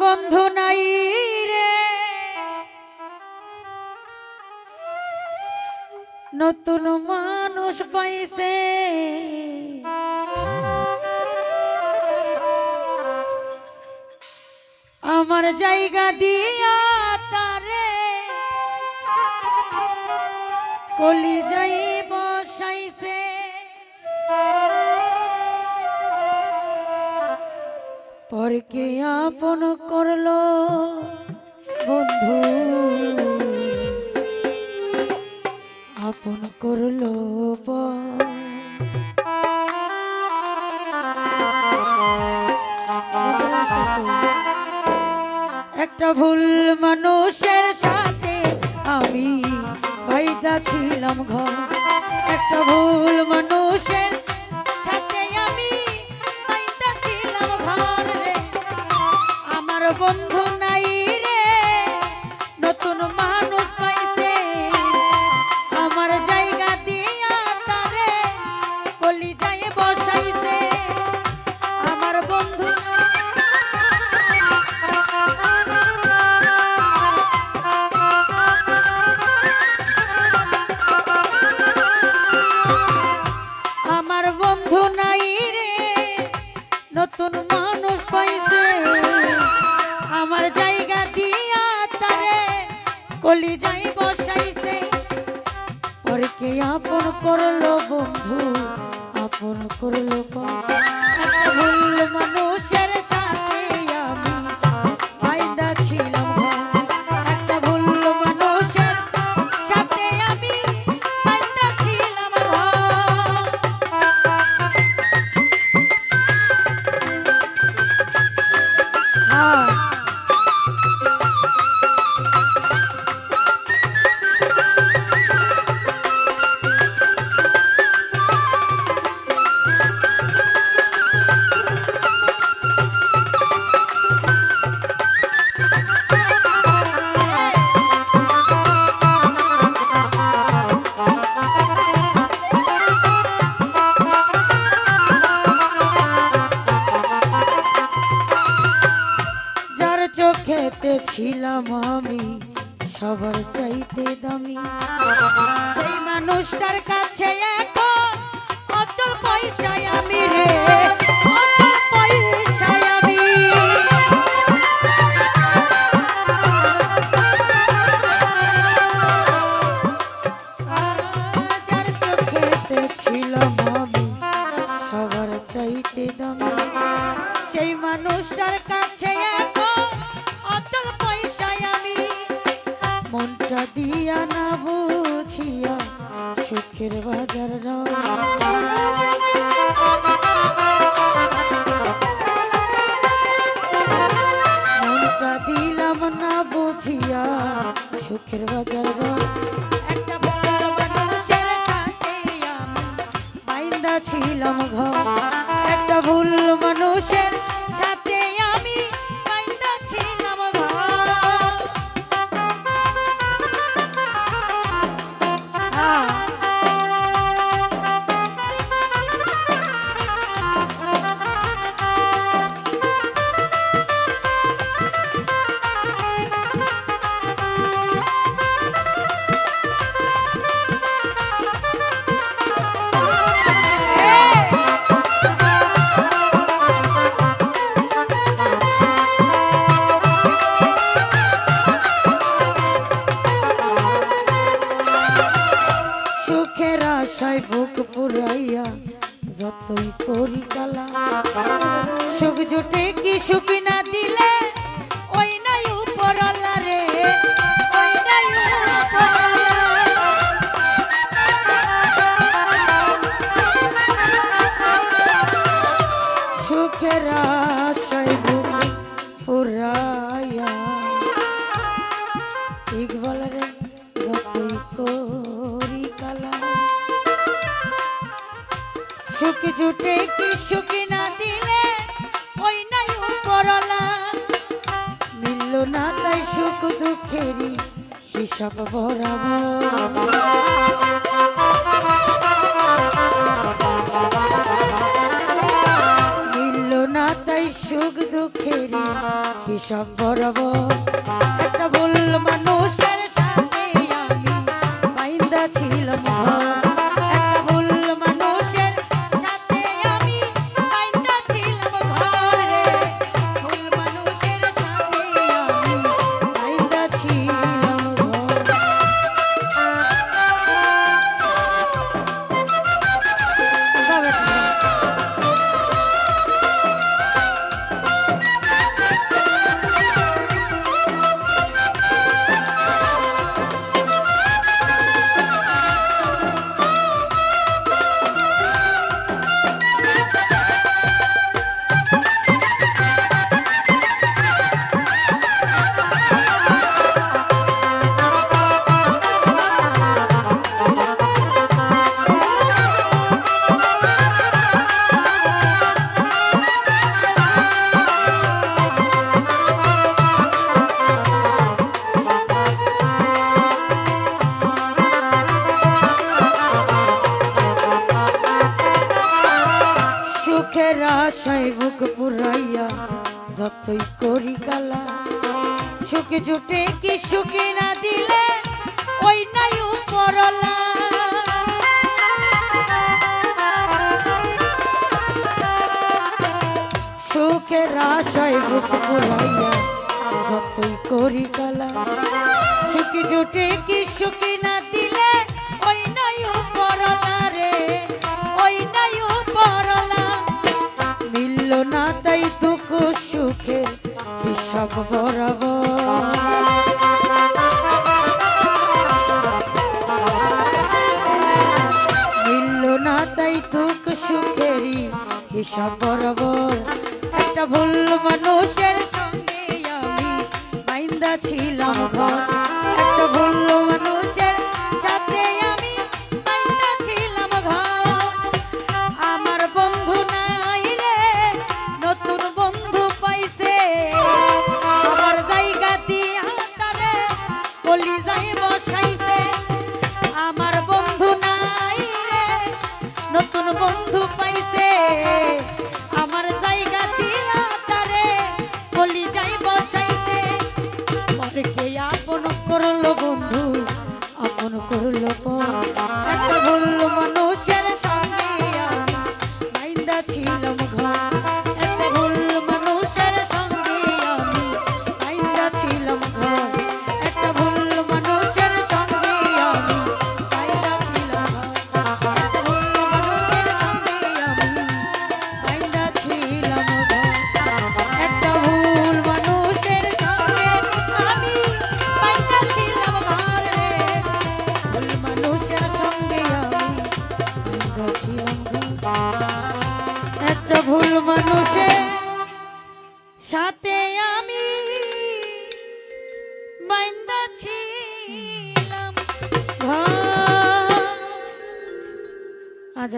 বন্ধু নাই রে, নতুন মানুষ পাইছে। আমার জায়গা দিয়া তারে কলি যাই বসাইছে। পরকে আপন করলো বন্ধু, আপন করলো একটা ভুল মানুষের সাথে আমি বাইদা ছিলাম ঘর। একটা ভুল মানুষের সাথে আমি বাইদা ছিলাম ঘর রে। আমার বন্ধু নাই রে, নতুন মানুষ পাইছে। আমার জায়গা দিয়া তারে কলি যায় বসাইছে। আমার বন্ধু নতুন মানুষ পাইছে। আমার জায়গা দিয়া তারে কলি যাই বসাইছে। পরকে আপন করলো বন্ধু, আপন করলো ভুল মানুষের সাথে আমি বাইদা ছিলাম ঘর। একটা ভুল মানুষের সাথে আমি বাইদা ছিলাম ঘর। চোখেতে ছিলাম আমি সবার চাইতে দামি, সেই মানুষটার কাছে এখন অচল পয়সায় আমি রে, অচল পয়সায় আমি। যার চোখেতে ছিলাম আমি সবার চাইতে দামি, সেই মানুষটার কাছে অচল পয়সায় আমি। মনটা দিয়া না বুঝিয়া সুখের বাজার মনটা দিলাম না বুঝিয়া সুখের বাজার। একটা ভুল মানুষের সাথে আমি বাইন্দা ছিলাম ঘর। একটা ভুল মানুষের সাথে আমি বাইন্দা ছিলাম ঘর। সুখের আশায় বুক পুরাইয়া যতই করি কালা, সুখ জুটে কি সুখ না দিলে ওই নাই উপরওয়ালা রে, ওই নাই উপরওয়ালা। সুখের আশায় বুক পুরাইয়া ইকবাল রে যতই করি কালা, সুখ জুটে কি সুখ না দিলে ওই নাই উপরওয়ালা। মিলল না তাই সুখ দুঃখেরই হিসাব বরাবর। মিলল না তাই সুখ দুঃখেরই হিসাব বরাবর একটা ভুল মানুষের সাথে আমি বাইন্দা ছিলাম ঘর। একটা ভুল মানুষের সাথে আমি বাইন্দা ছিলাম ঘর রে। ভুল মানুষের সাথে আমি বাইন্দা ছিলাম ঘর। সুখের আশায় বুক পুরাইয়া যতই করি কালা, সুখে জুটে কি সুখে না দিলে ওই নাই উপরলা। সুখের আশায় বুক পুরাইয়া যতই করি কালা, সুখে জুটে কি সুখে না দিলে ওই নাই উপরলা রে, ওই নাই উপরলা। মিলল না তাই দুঃখ সুখের হিসাব বরাবর। মিলল না তাই দুঃখ সুখেরই হিসাব বরাবর। একটা ভুল মানুষের সঙ্গে আমি বাইন্দা ছিলাম ঘর। একটা ভুল মানুষের সাথে আমি বাইন্দা ছিলাম ঘর। আমার বন্ধু নাই রে, নতুন বন্ধু পাইছে। আমার জায়গা দিয়া তারে কলিজায় বসাইছে। আমার বন্ধু নাই রে, নতুন বন্ধু পাইছে। আমার জায়গা দিয়া তারে কলিজায় বসাইছে। পরে কে আপন করলো বন্ধু, আপন করলো পর। একটা ভুল মানুষের সঙ্গে আমি বাইন্দা ছিলাম ঘর। একটা ভুল মানুষের সঙ্গে আমি বাইন্দা ছিলাম ঘর। একটা ভুল মানুষের সঙ্গে আমি বাইন্দা ছিলাম ঘর। একটা ভুল মানুষের সঙ্গে আমি বাইন্দা ছিলাম ঘর। একটা ভুল মানুষের সঙ্গে আমি বাইন্দা ছিলাম ঘর রে। ভুল মানুষের সঙ্গে আমি বাইন্দা ছিলাম ঘর। একটা ভুল মানুষের সাথে আমি বাইন্দা ছিলাম ঘর। আজ